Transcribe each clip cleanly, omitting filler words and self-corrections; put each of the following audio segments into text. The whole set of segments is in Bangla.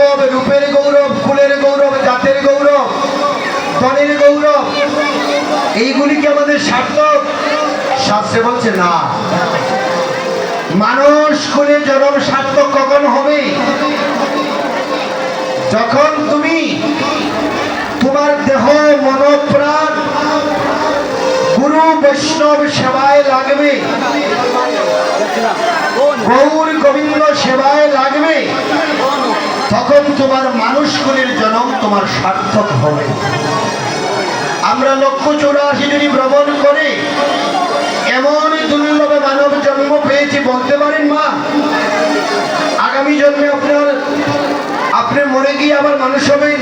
গৌরব, রূপের গৌরব, কুলের গৌরব, জাতের গৌরব, ধনের গৌরব, এইগুলি কি আমাদের সার্থক? শাস্ত্রে বলছে না। মানুষ কুলে জন্ম সার্থক কখন হবে? যখন তুমি তোমার দেহ মন প্রাণ গুরু বৈষ্ণব সেবায় লাগবে, গৌর গোবিন্দ সেবায় লাগবে, তখন তোমার মানুষ কুলের জন্ম তোমার সার্থক হবে। আমরা 184 যদি ভ্রমণ করে এমন দুর্লভ মানব জন্ম পেয়েছি, বলতে পারেন মা আগামী জন্মে আপনি মরে গিয়ে আবার মানুষ হবেন?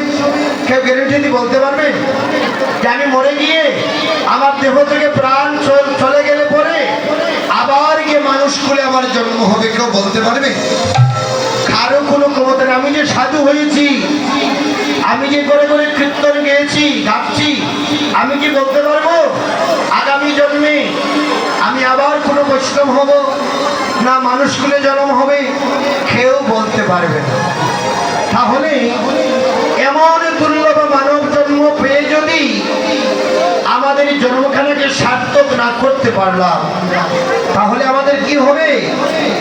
কেউ গ্যারেন্টি দিয়ে বলতে পারবেন যে আমি মরে গিয়ে আমার দেহ থেকে প্রাণ চলে গেলে পরে আবার গিয়ে মানুষ কুলে আমার জন্ম হবে? কেউ বলতে পারবে? কারো কোনো ক্ষমতা নেই। আমি যে সাধু হয়েছি, আমি যে করে করে কীর্তন গেয়েছি, গাচ্ছি, আমি কি বলতে পারবো আগামী জন্মে আমি আবার কোনো বৈষ্ণব হব না মানুষ কুলে জন্ম হবে? কেউ বলতে পারবে না। তাহলে এমন দুর্লভ মানব জন্ম পেয়ে যদি আমাদের জন্মখানাকে সার্থক না করতে পারলাম, তাহলে আমাদের কি হবে?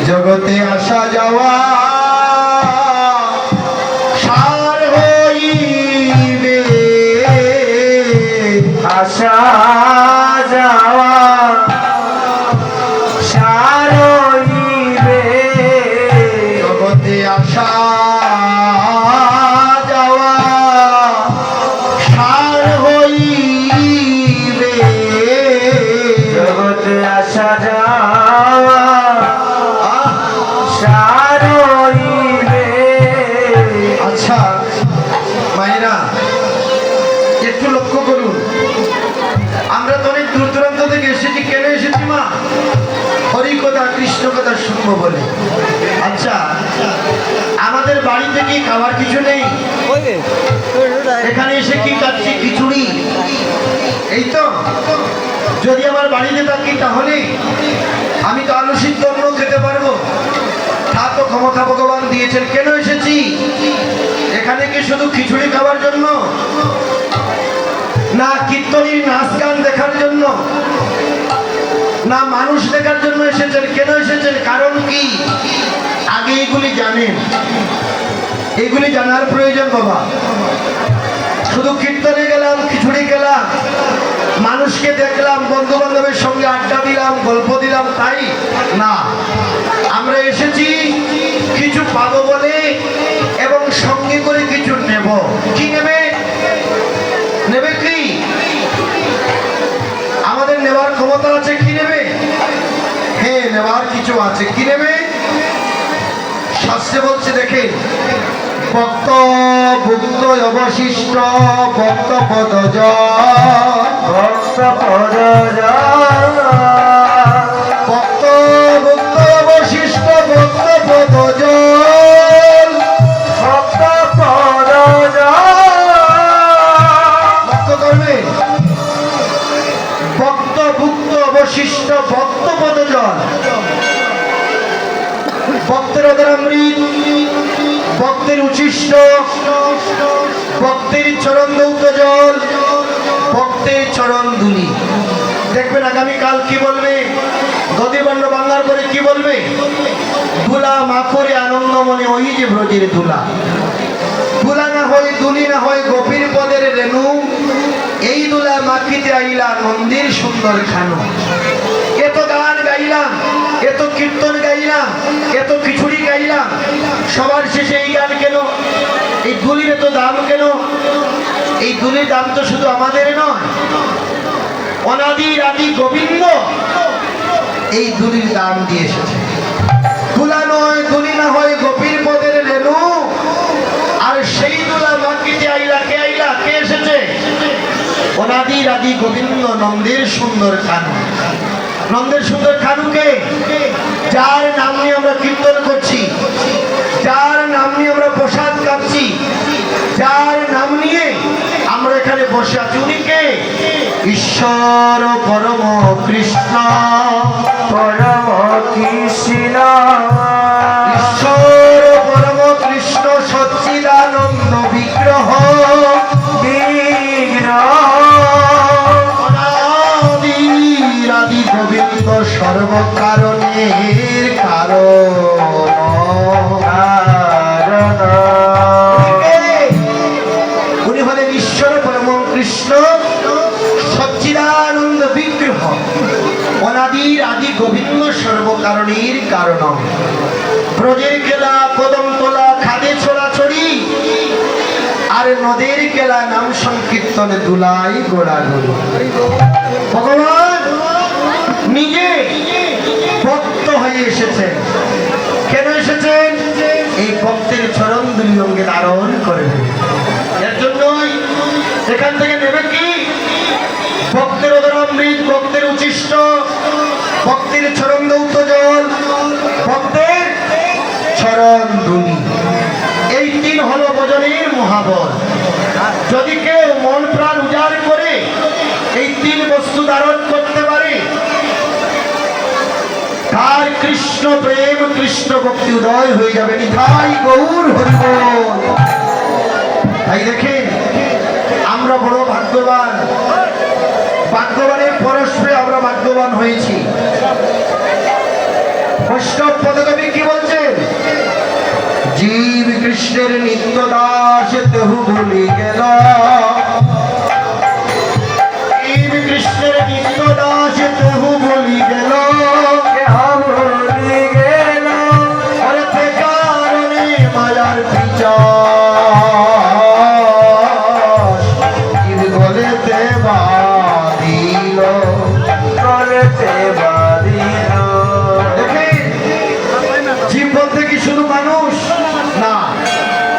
জগতে আসা যাওয়া সার হইবে, আসা যাওয়া সার হইবে, জগতে আসা যাওয়া সার হইবে, জগতে আসা যাওয়া সার হইবে। আচ্ছা মায়েরা একটু লক্ষ্য করুন, আমরা তো অনেক দূর দূরান্ত থেকে এসেছি। কেন এসেছি মা? হরি কথা কৃষ্ণ কথা শুনবো বলে। আচ্ছা আমাদের বাড়িতে কি খাবার কিছু নেই? এখানে এসে কি খাচ্ছি? খিচুড়ি, এই তো। যদি আমার বাড়িতে থাকি তাহলে আমি তো আলু সিদ্ধ অন্য খেতে পারবো। তা তো ক্ষমতা ভগবান দিয়েছেন। কেন এসেছি এখানে? কি শুধু খিচুড়ি খাওয়ার জন্য? না কীর্তনীর নাচ গান দেখার জন্য? না মানুষ দেখার জন্য এসেছেন? কেন এসেছেন? কারণ কি? আগে এগুলি জানেন। এগুলি জানার প্রয়োজন বাবা। শুধু কীর্তনে গেলাম, খিচুড়ি গেলাম, মানুষকে দেখলাম, বন্ধু বান্ধবের সঙ্গে আড্ডা দিলাম, গল্প দিলাম, তাই না। আমরা এসেছি কিছু পাবো বলে এবং সঙ্গে করে কিছু নেব। কি নেবে? নেবে কি? আমাদের নেওয়ার ক্ষমতা আছে। কি নেবে? হ্যাঁ নেওয়ার কিছু আছে। কি নেবে? শাস্ত্রে বলছে দেখে, ভক্ত ভুক্ত অবশিষ্ট ভক্ত পদজ, ভক্ত পদ ভক্ত ভুক্ত অবশিষ্ট ভক্ত পদজ, ভক্ত পদ ভক্ত করবে। ভক্ত ভুক্ত অবশিষ্ট ভক্ত পদজল, ভক্তের অদরামৃত, ভক্তের উচ্ছিষ্ট, ভক্তের চরণ দৌত জল, ভক্তের চরণ ধুলি। দেখবেন আগামীকাল কি বলবে? গদিবর্ণ বাংলার করে কি বলবে? ধুলা মাখরে আনন্দ মনে ওই যে ব্রজের ধুলা। ধুলা না হয় দুলি না হয় গোপীর পদের রেণু, এই দুলা মাখিতে আইলা নন্দীর সুন্দর খানু। এত গান গাইলাম, এত কীর্তন গাইলাম, এত খিচুড়ি গাইলাম, সবার শেষে এই গান কেন? এই দুলির এত দাম কেন? এই দুলির দাম তো শুধু আমাদের নয়, অনাদির আদি গোবিন্দ এই দুলির দাম দিয়ে এসেছে। দুলা নয়, দুলি না হয় গোপীর পদের রেণু, আর সেই দুলা মাখিতে আইলা কে? আইলা কে এসেছে? অনাদির আদি গোবিন্দ নন্দের সুন্দর খানু। নন্দের সুন্দর খানুকে, যার নাম নিয়ে আমরা কীর্তন করছি, যার নাম নিয়ে আমরা প্রসাদ খাচ্ছি, যার নাম নিয়ে আমরা এখানে বসে আছি, উনি কে? ঈশ্বর পরম কৃষ্ণ, পরম কৃষ্ণ, ঈশ্বর পরম কৃষ্ণ সচ্চিদানন্দ সর্বকারণের কারণ উনি হলেন ঈশ্বর পরম কৃষ্ণ সচ্চিদানন্দ বিগ্রহ অনাদির আদি গোবিন্দ সর্বকারণের কারণ ব্রজের খেলা কদম তোলা খাদে ছোড়াছড়ি আর নদের খেলা নাম সংকীর্তনে দুলাই গোড়াগুড়ি ভগবান নিজে ভক্ত হয়ে এসেছেন কেন এসেছেন এই ভক্তের চরণ দুই অঙ্গে ধারণ করবে এর জন্যই এখান থেকে নেবে কি ভক্তের অধরামৃত ভক্তের উচিষ্ট ভক্তের চরণ দৌত জল ভক্তের চরণ দুনি এই তিন হলো ভজনের মহাবল যদি কেউ মন প্রাণ উজাড় করে এই তিন বস্তু ধারণ করতে পারে তার কৃষ্ণ প্রেম কৃষ্ণ ভক্তি উদয় হয়ে যাবে নিতাই গৌর হরিবল তাই দেখেন আমরা বড় ভাগ্যবান ভাগ্যবানের পরস্পরে আমরা ভাগ্যবান হয়েছি বৈষ্ণব পদকবি কি বলছেন জীব কৃষ্ণের নিত্য দাস তেহু ভুলি গেল জীব কৃষ্ণের নিত্য দাস তেহু ভুলি গেল ভুলি গেল আরে তে কারণে মায়ার পিছা জীব গলেতে বাদিল গলেতে বাঁধিল। দেখেন জীব বলতে কি শুধু মানুষ না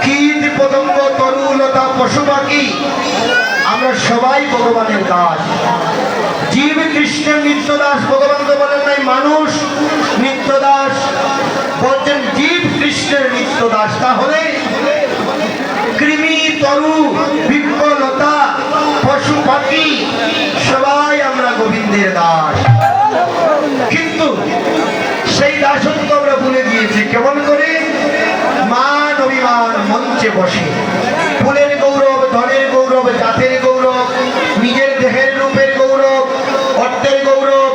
কীট পতঙ্গ তরুলতা পশু পাখি আমরা সবাই ভগবানের দাস জীব কৃষ্ণের নিত্য দাস ভগবান তো বলেন নাই মানুষ নিত্য দাস বলছেন জীব কৃষ্ণের নিত্য দাস তাহলে কৃমি তরু বৃক্ষলতা পশু পাখি সবাই আমরা গোবিন্দের দাস কিন্তু সেই দাসত্ব আমরা ভুলে গিয়েছি কেমন করে মান অভিমান মঞ্চে বসে ফুলের গৌরব ধনের গৌরব জাতের গৌরব নিজের দেহের রূপের গৌরব অর্থের গৌরব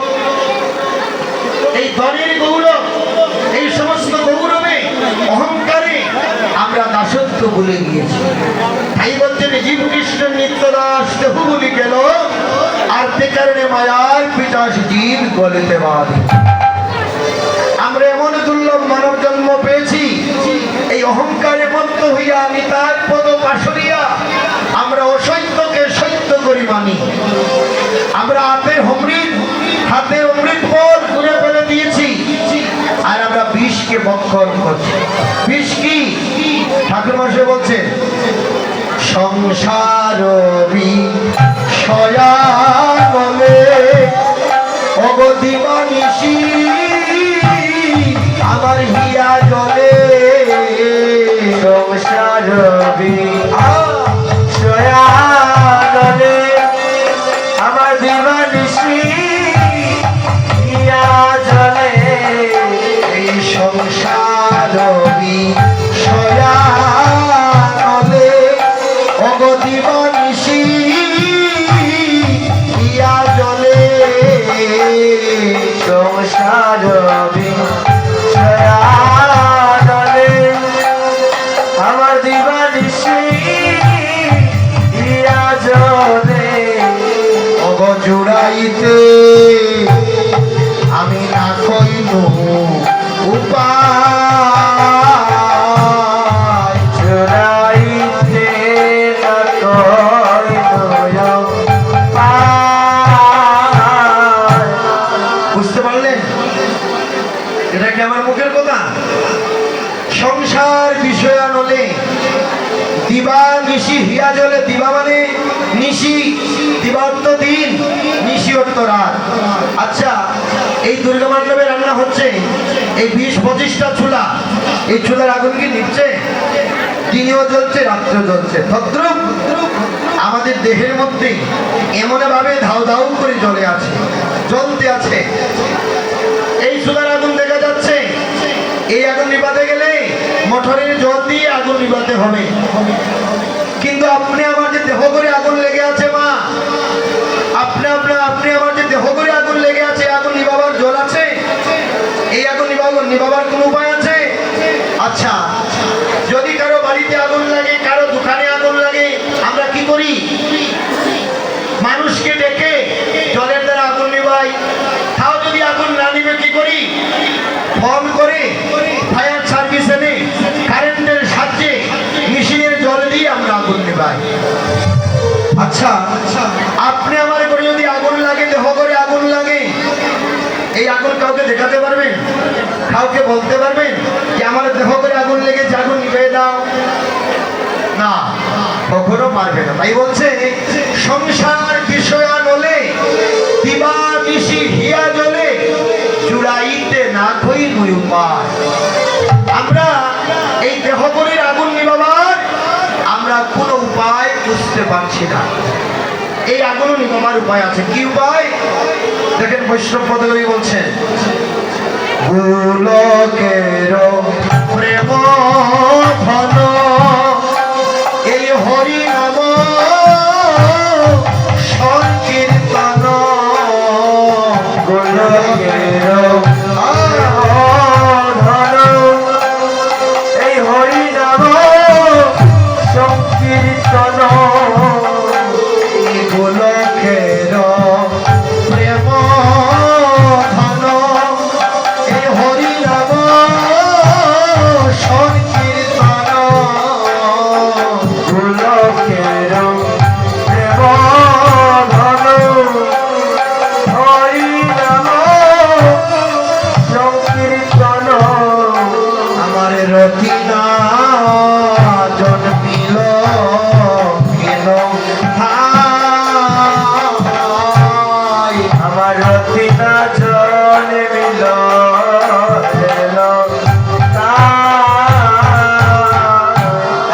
এই ধনের গৌরব এই সমস্ত গৌরবে অহংকারে আমরা দাসত্ব ভুলে গিয়েছি তাই বলছেন জীব কৃষ্ণের নিত্য দাস দেহু বলি গেল আর তে কারণে মায়ার পিতাস জীব গলিতে বাঁধে আমরা এমন দুর্লভ মানব জন্ম পেয়েছি এই অহংকারে মত্ত হইয়া নিতার পদ পাশরিয়া আমরা অসত্যকে সত্য করি মানি আমরা হাতে অমৃত পদ তুলে ফেলে দিয়েছি আর আমরা বিষকে ভক্ষণ করছি বিষ কি ঠাকুর মশাই বলছেন সংসার বিষয়ানলে অগতি মানিসী আমার হিয়া জলে সংসার বিষয়ানলে আমার দিবানিশি হিয়া জলে। এই সংসার বিষয়ানলে অগতি মানিসী হিয়া জলে সংসার বিষয়ানলে আমার দিবানিশি হিয়া জলে। অগজুড়াইতে আমি না কইল উপায় চুরাইতে না কইল পায়। বুঝতে পারলেন এটা কি আমার মুখের কথা সংসার বিষয়ানলে দিবা নিশি হিয়া জলে দিবা মানে নিশি দিবা অর্থ দিন নিশি অর্থ রাত আচ্ছা এই দুর্গা মণ্ডপে রান্না হচ্ছে এই 20-25টা চুলা এই চুলার আগুন কি নিচ্ছে দিনেও জ্বলছে রাত্রেও জ্বলছে তদ্রুপ আমাদের দেহের মধ্যে এমন ভাবে ধাউ ধাউ করে জ্বলে আছে জ্বলতে আছে এই চুলার আগুন দেখা যাচ্ছে এই আগুন নিভাতে গেলে মোটরের জল দিয়ে আগুন নিভাতে হবে কিন্তু আপনি আমার যে দেহ করে আগুন লেগে আছে মা আপনি আমার যে দেহ করে আগুন লেগে আছে আগুন নিভাবার জল আছে ফায়ার সার্ভিস এনে কারেন্টের সাহায্যে মেশিনের জল দিয়ে আমরা আগুন নেভাই। আচ্ছা, আপনি আমার করে যদি আগুন লাগে, দেহ করে আগুন লাগে, এই আগুন কাউকে দেখাতে পারবেন? কাউকে বলতে পারবেন যে আমার দেহ করে আগুন লেগেছে, আগুন নিভে দাও? না, কখনো পারবে না। তাই বলছে সংসার বিষয়া নলে দিবা নিশি হিয়া জ্বলে চুড়াইতে না কই দুই উপায়। আমরা এই দেহ করে আগুন নিভাবার আমরা কোনো উপায় বুঝতে পারছি না। এই আগুন নিভাবার উপায় আছে। কি উপায়? দেখেন বৈষ্ণব পদকবি বলছেন, গোলকের প্রেম ধন এই হরি নাম সংকীর্তন। গোলকের ধন এই হরি নাম সংকীর্তন। গোলকের প্রেম ধন এই হরি নাম সংকীর্তন। গোলকের প্রেম ধন হরি নাম সংকীর্তন। আমার রতিনা জন্মিল কেন হায়। আমার রতিনা জন্মিল কেন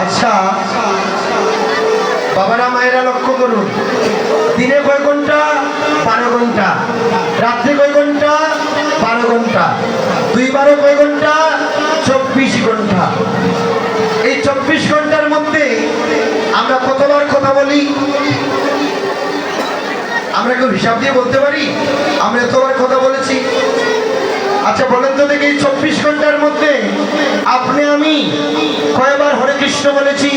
আচ্ছা বাবারা মায়েরা লক্ষ্য করুন, দিনে কয় ঘন্টা? 12 ঘন্টা। রাত্রে কয় ঘন্টা? 12 ঘন্টা। 2 বারে কয় ঘন্টা? 24 ঘন্টা। এই 24 ঘন্টার মধ্যে আমরা কতবার কথা বলি? আমরা কেউ হিসাব দিয়ে বলতে পারি আমরা এতবার কথা বলেছি? আচ্ছা বলেন তো দেখি, এই 24 ঘন্টার মধ্যে আপনি আমি কয়বার হরে কৃষ্ণ বলেছি?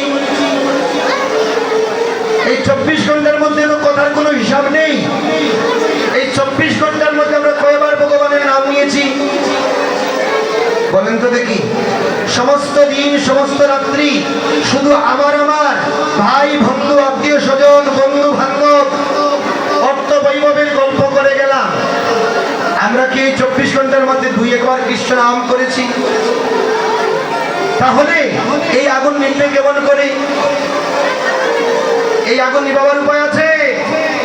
এই 24 ঘন্টার মধ্যে তো কথার কোনো হিসাব নেই। এই 24 ঘন্টার মধ্যে আমরা কয়বার ভগবানের নাম নিয়েছি বলেন তো দেখি? সমস্ত দিন সমস্ত রাত্রি শুধু আমার ভাই বন্ধু আত্মীয় স্বজন বন্ধু বান্ধব অর্থ বৈভবের গল্প করে গেলাম। আমরা কি 24 ঘন্টার মধ্যে 2-1 বার কৃষ্ণ নাম করেছি? তাহলে এই আগুন নিভবে কেমন করে? এই আগুন নিভাবার উপায় আছে।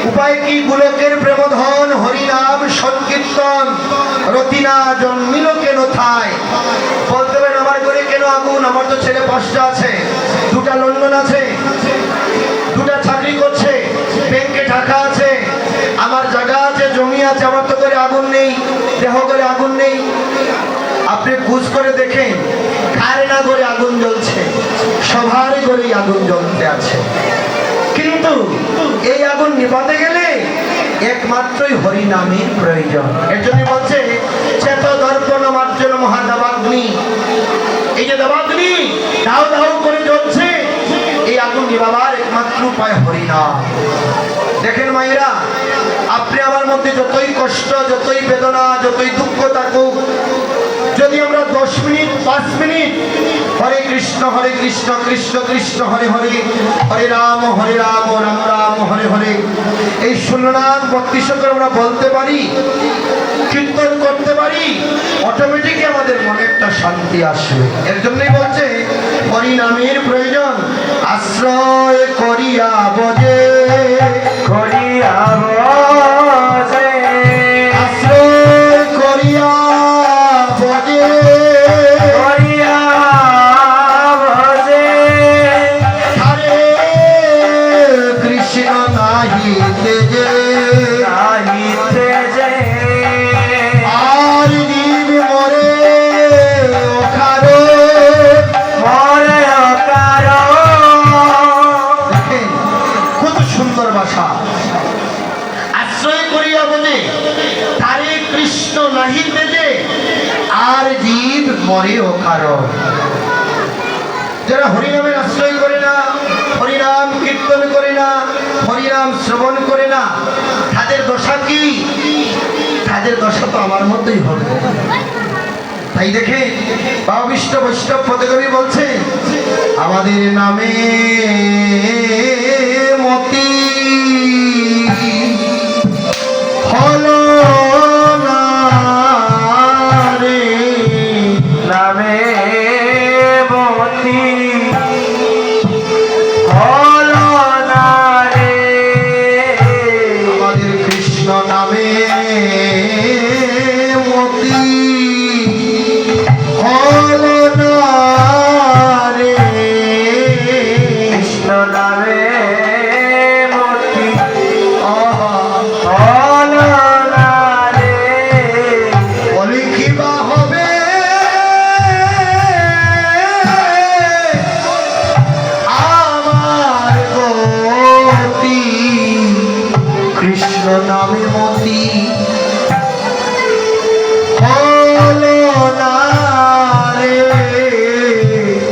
উপায় কি? গোলকের প্রেমধন হরিনাম সংকীর্তন। রতিনা জন্মিল কেন থায়। বলতে পারেন আমার ঘরে কেন আগুন? আমার তো ছেলে 5টা আছে, 2টা লন্ডন আছে, 2টা চাকরি করছে, ব্যাংকে টাকা আছে, আমার জায়গা আছে, জমি আছে, আমার তো করে আগুন নেই, দেহ করে আগুন নেই। আপনি বুঝ করে দেখেন, কার না করে আগুন জ্বলছে? সবার ঘরেই আগুন জ্বলতে আছে। কিন্তু এই আগুন নিভাতে গেলে একমাত্রই হরি নামের প্রয়োজন। এর জন্য বলছে চেত দর্পণ মার্জন মহাদাবাগ্নি। এই যে দাবাগ্নি দাও দাও করে জ্বলছে, এই আগুন নিভাবার একমাত্র উপায় হরি নাম। দেখেন মায়েরা, আপনি আমার মধ্যে যতই কষ্ট, যতই বেদনা, যতই দুঃখ থাকুক, যদি আমরা 10 মিনিট 5 মিনিট হরে কৃষ্ণ কৃষ্ণ কৃষ্ণ হরে হরে, হরে রাম রাম রাম হরে হরে, এই 16 নাম 32 করে আমরা বলতে পারি, কীর্তন করতে পারি, অটোমেটিক আমাদের মনে একটা শান্তি আসবে। এর জন্যই বলছে হরি নামের প্রয়োজন। আশ্রয় করিয়া বজে করিয়া বজে আশ্রয় করিয়া বজে করিয়া বজে হরে কৃষ্ণ নাহিতে যে নাহিতে যে আর জীব মরে ওখারো মরে অকার। দেখেন কত সুন্দর ভাষা। আশ্রয় করিয়া বলে তারে কৃষ্ণ নাহিতে যে আর জীব মরে ওখারো। যারা হরিনামের আশ্রয় করে না, হরিনাম কীর্তন করে না, হরিনাম শ্রবণ করে না, তাদের দশা কি? তাদের দশা তো আমার মতোই হবে। তাই দেখে বাবা বিষ্ণু বৈষ্ণব পদকবি বলছে আমাদের নামে মতি হলো না রে, নামে মতি হলো না রে, আমাদের কৃষ্ণ নামে মতি হলো না রে, কৃষ্ণ নামে মতি আহা, হলো না রে, বলি কি বা হবে আমার গতি কৃষ্ণ নামে মতি হলো না রে,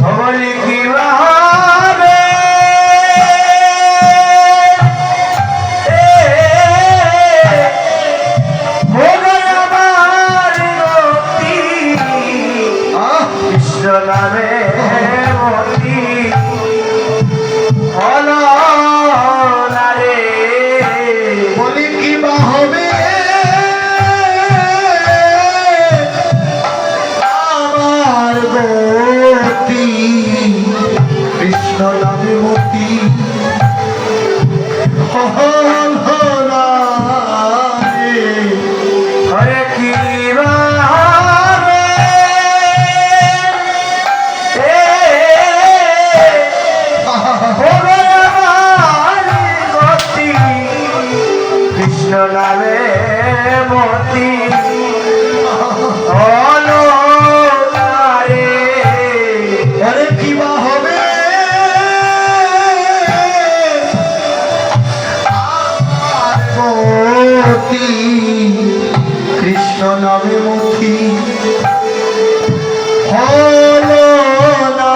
বলি কি হবে ভোগে আমার গতি, আহ, কৃষ্ণ নামে মতি হলো না রে, বলি কি বা হবে আমার গতি কৃষ্ণ নামে মতি হলো না রে, হরে কি বা হবে ভোগে আমার গতি, কৃষ্ণ নামে মতি হলো না রে, আরে কি বা হবে আমার গতি কৃষ্ণ নামে মতি হলো না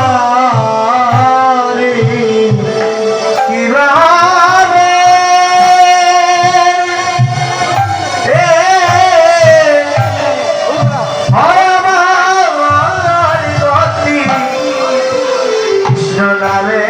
রে, কিভাবে আমার গতি কৃষ্ণ নামে